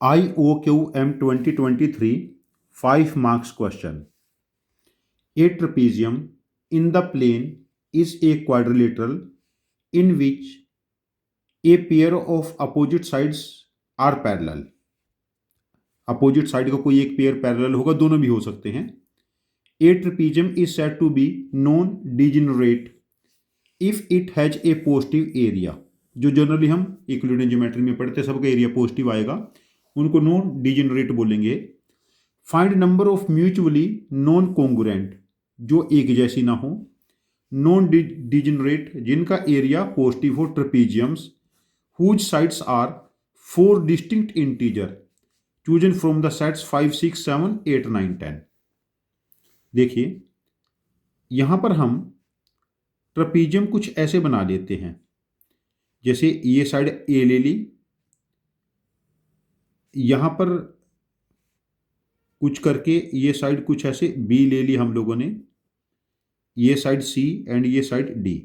IOQM 2023 5 marks question. A trapezium in the plane is a quadrilateral in which a pair of opposite sides are parallel. Opposite side का कोई एक pair parallel होगा, दोनों भी हो सकते हैं. A trapezium is said to be non-degenerate if it has a positive area. जो जनरली हम यूक्लिडियन ज्योमेट्री में पढ़ते हैं, सबका एरिया पॉजिटिव आएगा, उनको नॉन डिजेनरेट बोलेंगे. Find number of mutually non congruent, जो एक जैसी ना हो. नॉन डिजेनरेट, जिनका एरिया पॉजिटिव हो. Trapeziums whose sides are 4 distinct integer chosen from the sets 5, 6, 7, 8, 9, 10. देखिए यहां पर हम ट्रेपेजियम कुछ ऐसे बना लेते हैं, जैसे ये साइड ए ले ली, यहां पर कुछ करके ये साइड कुछ ऐसे बी ले ली हम लोगों ने, ये साइड सी एंड ये साइड डी.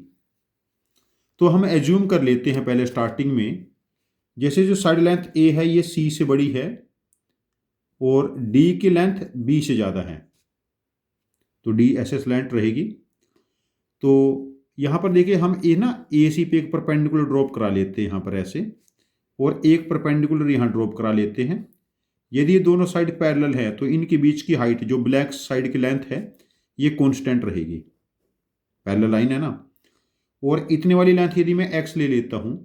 तो हम एज्यूम कर लेते हैं पहले स्टार्टिंग में, जैसे जो साइड लेंथ ए है ये सी से बड़ी है और डी की लेंथ बी से ज़्यादा है, तो डी ऐसे स्लैंट रहेगी. तो यहाँ पर देखिए हम ए ना ए सी पे एक परपेंडिकुलर ड्रॉप करा लेते हैं यहाँ पर ऐसे, और एक परपेंडिकुलर यहाँ ड्रॉप करा लेते हैं. यदि ये दोनों साइड पैरेलल है तो इनके बीच की हाइट, जो ब्लैक साइड की लेंथ है, ये कांस्टेंट रहेगी. पैरेलल लाइन है ना, और इतने वाली लेंथ यदि मैं x ले लेता हूं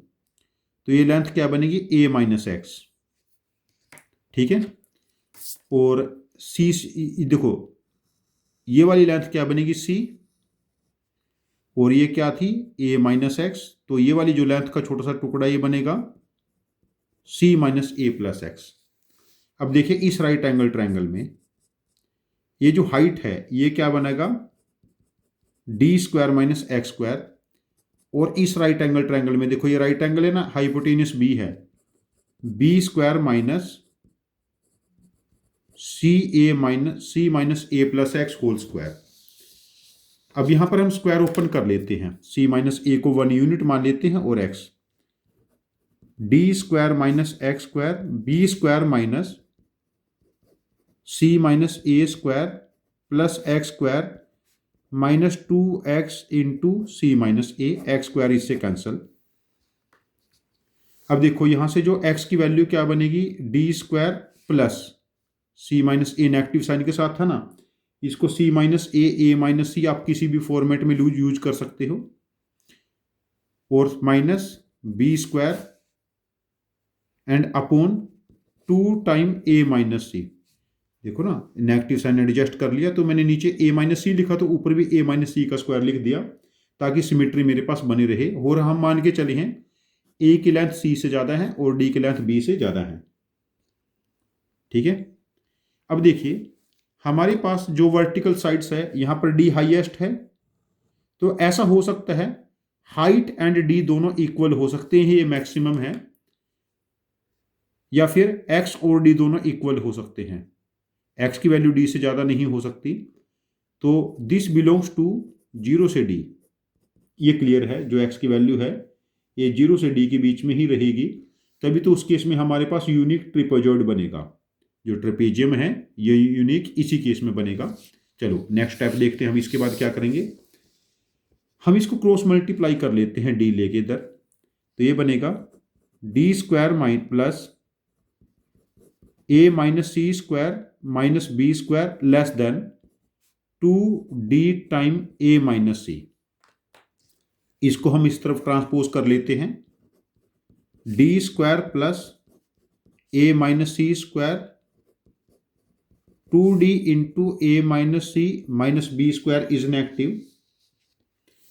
तो ये लेंथ क्या बनेगी, a माइनस एक्स. ठीक है. और c, देखो ये वाली लेंथ क्या बनेगी, c, और ये क्या थी, a माइनस एक्स. तो ये वाली जो लेंथ का छोटा सा टुकड़ा ये बनेगा c minus a plus x. अब देखिए इस राइट एंगल ट्रायंगल में ये जो हाइट है ये क्या बनेगा, d square minus x square. और इस राइट एंगल ट्रायंगल में देखो ये राइट एंगल है ना, हाइपोटेन्यूस बी है, B square minus C minus a plus x whole square. अब यहां पर हम स्क्वायर ओपन कर लेते हैं, सी माइनस ए को 1 यूनिट मान लेते हैं और x, d square minus x square b square minus C minus a square plus x square minus 2x into c minus a, x square इससे कैंसल. अब देखो यहां से जो x की वैल्यू क्या बनेगी, डी स्क्वायर प्लस सी माइनस ए, negative sign के साथ था ना, इसको सी माइनस ए माइनस सी आप किसी भी फॉर्मेट में यूज कर सकते हो, और minus B square and upon 2 time a minus c. देखो ना नेगेटिव साइन एडजस्ट कर लिया, तो मैंने नीचे a माइनस सी लिखा तो ऊपर भी a माइनस सी का स्क्वायर लिख दिया, ताकि सिमेट्री मेरे पास बनी रहे. और हम मान के चले हैं a की लेंथ c से ज़्यादा है और d की लेंथ b से ज़्यादा है. ठीक है. अब देखिए हमारे पास जो वर्टिकल साइड्स है, यहाँ पर d हाईएस्ट है, तो ऐसा हो सकता है हाइट एंड d दोनों इक्वल हो सकते हैं, ये मैक्सिमम है, या फिर x और d दोनों इक्वल हो सकते हैं, x की वैल्यू d से ज़्यादा नहीं हो सकती. तो दिस बिलोंग्स टू 0 से d, ये क्लियर है, जो x की वैल्यू है ये 0 से d के बीच में ही रहेगी, तभी तो उस केस में हमारे पास यूनिक ट्रिपेजॉइड बनेगा. जो ट्रेपेजियम है ये यूनिक इसी केस में बनेगा. चलो नेक्स्ट स्टेप देखते हैं हम. इसके बाद क्या करेंगे, हम इसको क्रॉस मल्टीप्लाई कर लेते हैं d लेके इधर, तो ये बनेगा d square plus a minus c square minus B square less than 2d time a minus c. इसको हम इस तरफ ट्रांसपोज कर लेते हैं, d square plus a minus c square 2d into a minus C minus B square is negative.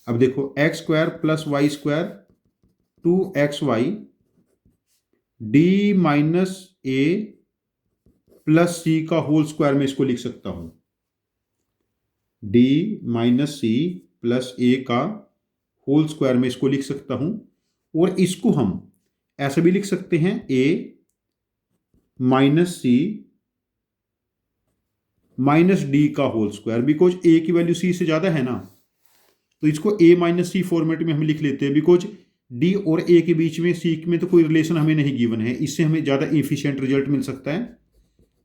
अब देखो x square plus y square 2xy d minus a plus c का होल स्क्वायर में इसको लिख सकता हूं, डी माइनस सी प्लस ए का whole square में इसको लिख सकता हूं. और इसको हम ऐसे भी लिख सकते हैं, ए माइनस सी माइनस डी का होल स्क्वायर, बिकॉज ए की वैल्यू सी से ज्यादा है ना, तो इसको ए माइनस सी फॉर्मेट में हम लिख लेते हैं, बिकॉज डी और ए के बीच में, सी में तो कोई रिलेशन हमें नहीं गिवन है, इससे हमें ज़्यादा इफिशियंट रिजल्ट मिल सकता है।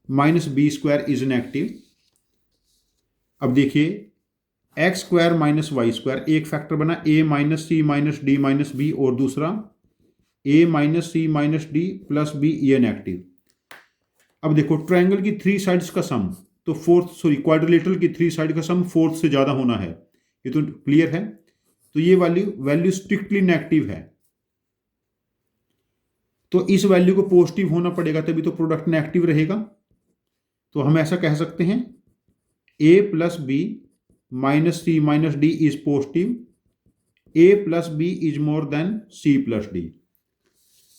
Minus B square is negative. अब देखिए X square minus Y square, एक फैक्टर बना A minus C minus D minus B, और दूसरा A minus C minus D plus B, ये नेगेटिव। अब देखो ट्रायंगल की थ्री साइड्स का सम, तो क्वाड्रिलेटरल की थ्री साइड का सम फोर्थ से ज़्यादा होना है, ये तो क्लियर है। तो ये वैल्यू स्ट्रिक्टली नेगेटिव है, तो इस वैल्यू को पॉजिटिव होना पड़ेगा, तभी तो प्रोडक्ट नेगेटिव रहेगा। तो हम ऐसा कह सकते हैं a plus b minus C minus d is positive, a plus b is more than c plus d.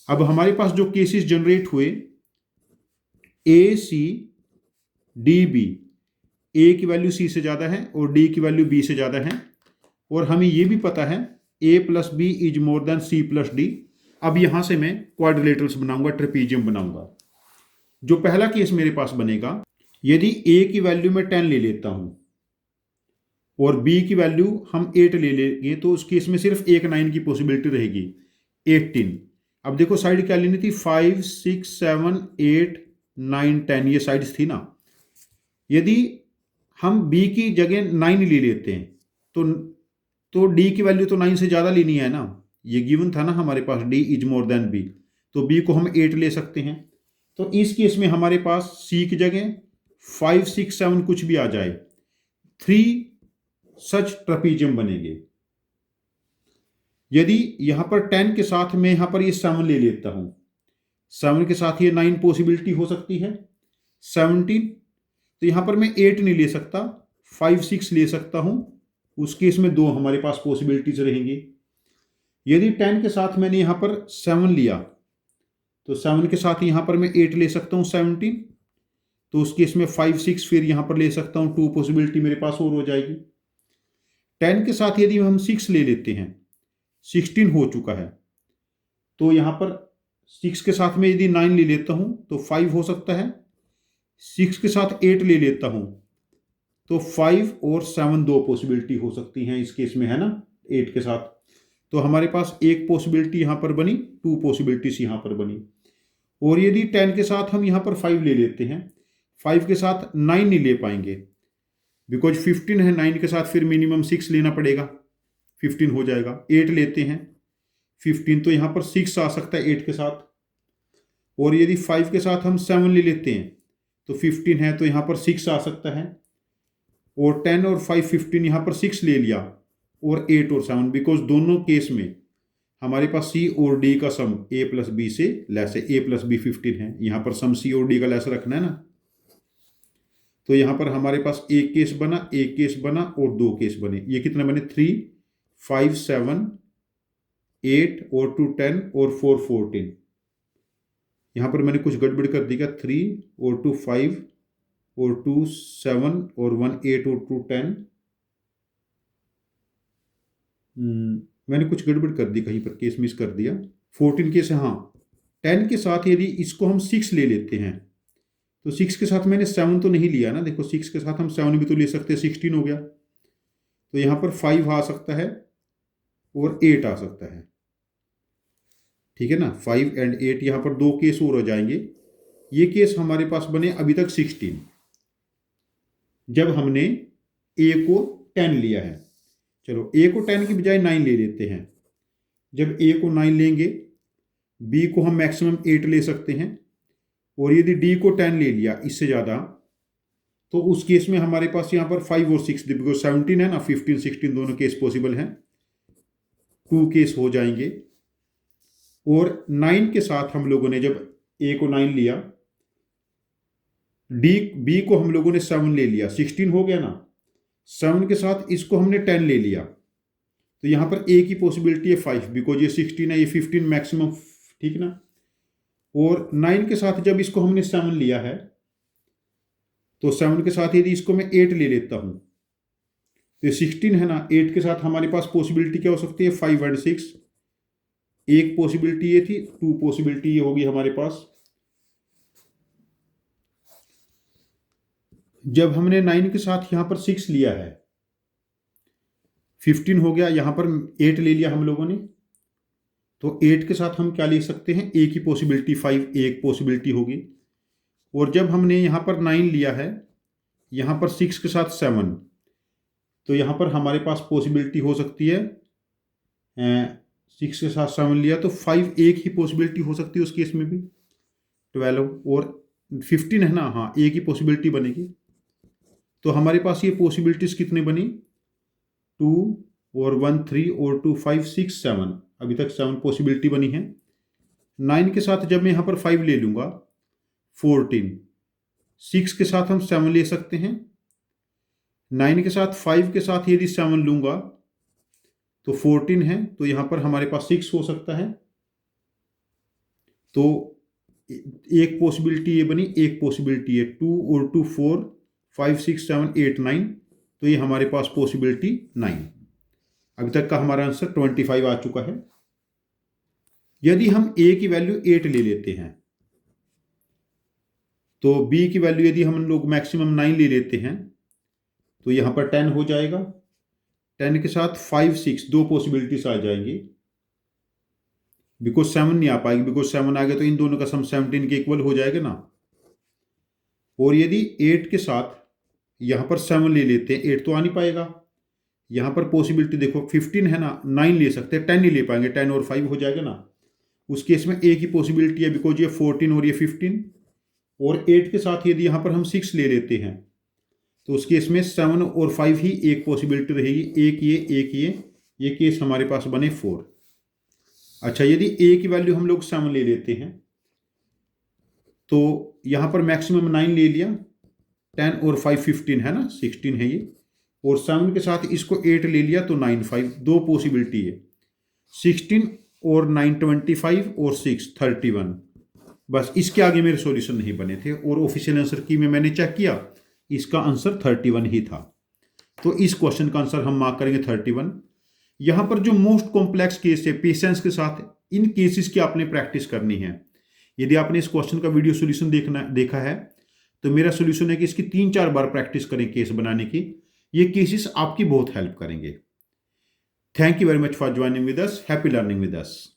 अब हमारे पास जो केसेस जनरेट हुए, ए सी डी बी, ए की वैल्यू सी से ज़्यादा है और डी की वैल्यू बी से ज़्यादा है, और हमें यह भी पता है a plus b is more than c plus d. अब यहां से मैं क्वाड्रिलेटरल्स बनाऊंगा, ट्रेपीजियम बनाऊंगा। जो पहला केस मेरे पास बनेगा, यदि ए की वैल्यू मैं 10 ले लेता हूं और बी की वैल्यू हम 8 ले लेंगे, तो उस केस में सिर्फ एक 9 की पॉसिबिलिटी रहेगी, 18। अब देखो साइड क्या लेनी थी, 5 6 7 8 9 10, ये साइड्स थी ना। यदि हम बी की जगह 9 ले लेते हैं तो डी की वैल्यू तो 9 से ज़्यादा लेनी है ना, ये गिवन था ना हमारे पास, d is more than b, तो बी को हम 8 ले सकते हैं। तो इस केस में हमारे पास सी की जगह 5 6 7 कुछ भी आ जाए, 3 सच ट्रेपीजियम बनेंगे। यदि यहां पर 10 के साथ मैं यहां पर ये 7 ले लेता हूं, 7 के साथ ये 9 पॉसिबिलिटी हो सकती है, 17, तो यहां पर मैं 8 नहीं ले सकता, 5 6 ले सकता हूं, उस केस में 2 हमारे पास पॉसिबिलिटीज रहेंगी। यदि 10 के साथ मैंने यहां पर 7 लिया, तो 7 के साथ यहां पर मैं 8 ले सकता हूं, 17, तो उस केस में 5 6 फिर यहां पर ले सकता हूं, 2 पॉसिबिलिटी मेरे पास और हो जाएगी। 10 के साथ यदि हम 6 ले लेते हैं, 16 हो चुका है, तो यहां पर 6 के साथ में यदि 9 ले लेता हूं तो 5 हो सकता है, 6 के साथ 8 ले लेता हूं तो 5 और 7 2 पॉसिबिलिटी हो सकती हैं इस केस में, है ना, 8 के साथ। तो हमारे पास एक पॉसिबिलिटी यहां पर बनी, 2 पॉसिबिलिटीज यहां पर बनी। और यदि 10 के साथ हम यहां पर 5 ले लेते हैं, 5 के साथ 9 नहीं ले पाएंगे, बिकॉज 15 है, 9 के साथ फिर मिनिमम 6 लेना पड़ेगा, 15 हो जाएगा। 8 लेते हैं, 15, तो यहां पर 6 आ सकता है 8 के साथ। और यदि 5 के साथ हम 7 ले लेते हैं तो 15 है, तो यहां पर 6 आ सकता है। और 10 और 5 15, यहां पर 6 ले लिया, और 8 और 7, बिकॉज दोनों केस में हमारे पास सी और डी का सम ए प्लस बी से लेस है, ए प्लस बी 15 है, यहां पर सम सी और डी का लेस रखना है ना। तो यहां पर हमारे पास एक केस बना और 2 केस बने। ये कितने बने, 3 5 7 8 और 2 10 और 4 14। यहां पर मैंने कुछ गड़बड़ कर दी क्या, 3 और 2 5 और 2 7 और 1 8 और 2 10, मैंने कुछ गड़बड़ कर दी, कहीं पर केस मिस कर दिया। 14 केस है, हाँ। 10 के साथ यदि इसको हम 6 ले लेते हैं, तो 6 के साथ मैंने 7 तो नहीं लिया ना, देखो 6 के साथ हम 7 भी तो ले सकते हैं, 16 हो गया। तो यहाँ पर 5 आ सकता है और 8 आ सकता है, ठीक है ना, 5 और 8, यहाँ पर 2 केस और हो जाएंगे। ये केस हमारे पास बने अभी तक 16, जब हमने ए को 10 लिया है। चलो ए को 10 की बजाय 9 ले लेते हैं। जब ए को 9 लेंगे, बी को हम मैक्सिमम 8 ले सकते हैं, और यदि डी को 10 ले लिया इससे ज़्यादा, तो उस केस में हमारे पास यहाँ पर 5 और 6, बिकॉज 17 है ना, 15 16 दोनों केस पॉसिबल हैं, 2 केस हो जाएंगे। और 9 के साथ हम लोगों ने जब ए को 9 लिया, बी को हम लोगों ने 7 ले लिया, 16 हो गया ना। 7 के साथ इसको हमने 10 ले लिया, तो यहां पर ए की पॉसिबिलिटी है 5, बिकॉज ये 16 है, ये 15 मैक्सिमम, ठीक ना। और 9 के साथ जब इसको हमने 7 लिया है, तो 7 के साथ यदि इसको मैं 8 ले लेता हूं, तो 16 है ना, 8 के साथ हमारे पास पॉसिबिलिटी क्या हो सकती है, 5 और 6। एक पॉसिबिलिटी ये थी, 2 पॉसिबिलिटी ये होगी हमारे पास। जब हमने 9 के साथ यहां पर 6 लिया है, 15 हो गया, यहां पर 8 ले लिया हम लोगों ने, तो 8 के साथ हम क्या ले सकते हैं, ए की पॉसिबिलिटी 5 एक पॉसिबिलिटी होगी। और जब हमने यहाँ पर 9 लिया है, यहाँ पर 6 के साथ 7, तो यहाँ पर हमारे पास पॉसिबिलिटी हो सकती है 6 के साथ 7 लिया तो 5 एक ही पॉसिबिलिटी हो सकती है उस केस में भी। 12 और 15 है ना, हाँ एक ही पॉसिबिलिटी बनेगी। तो हमारे पास ये पॉसिबिलिटीज कितने बनी, 2 और 1 3 और 2 5 6 7, अभी तक 7 पॉसिबिलिटी बनी है। 9 के साथ जब मैं यहाँ पर 5 ले लूँगा 14, 6 के साथ हम 7 ले सकते हैं, 9 के साथ 5 के साथ यदि 7 लूँगा तो 14 है, तो यहाँ पर हमारे पास 6 हो सकता है। तो एक पॉसिबिलिटी ये बनी, एक पॉसिबिलिटी है 2 और 2 4 5 6 7 8 9, तो ये हमारे पास पॉसिबिलिटी 9। अभी तक का हमारा आंसर 25 आ चुका है। यदि हम a की वैल्यू 8 ले लेते हैं तो b की वैल्यू यदि हम लोग मैक्सिमम 9 ले लेते हैं तो यहाँ पर 10 हो जाएगा। 10 के साथ 5 6 दो पॉसिबिलिटीज आ जाएंगी, बिकॉज 7 नहीं आ पाएगी, बिकॉज 7 आ गया तो इन दोनों का सम 17 के इक्वल हो जाएगा ना। और यदि 8 के साथ यहाँ पर 7 ले लेते हैं, 8 तो आ नहीं पाएगा। यहाँ पर पॉसिबिलिटी देखो 15 है ना, 9 ले सकते हैं, 10 नहीं ले पाएंगे, 10 और 5 हो जाएगा ना। उस केस में एक ही पॉसिबिलिटी है, बिकॉज ये 14 और ये 15। और 8 के साथ यदि यहाँ पर हम 6 ले लेते हैं तो उस केस में 7 और 5 ही एक पॉसिबिलिटी रहेगी, एक ये केस हमारे पास बने 4। अच्छा, यदि a की वैल्यू हम लोग 7 ले लेते हैं तो यहाँ पर मैक्सिमम 9 ले लिया, 10 और 5 15 है ना, 16 है ये। और 7 के साथ इसको 8 ले लिया तो 9 5, दो पॉसिबिलिटी है, 16 और 9 25 और 6 31। बस इसके आगे मेरे सॉल्यूशन नहीं बने थे, और ऑफिशियल आंसर की में मैंने चेक किया, इसका आंसर 31 ही था। तो इस क्वेश्चन का आंसर हम मार्क करेंगे 31। यहाँ पर जो मोस्ट कॉम्प्लेक्स केस है, पेशेंस के साथ इन केसेस की आपने प्रैक्टिस करनी है। यदि आपने इस क्वेश्चन का वीडियो सॉल्यूशन देखा है तो मेरा सॉल्यूशन है कि इसकी 3-4 बार प्रैक्टिस करें केस बनाने की। ये केसेस आपकी बहुत हेल्प करेंगे। Thank you very much for joining with us. Happy learning with us.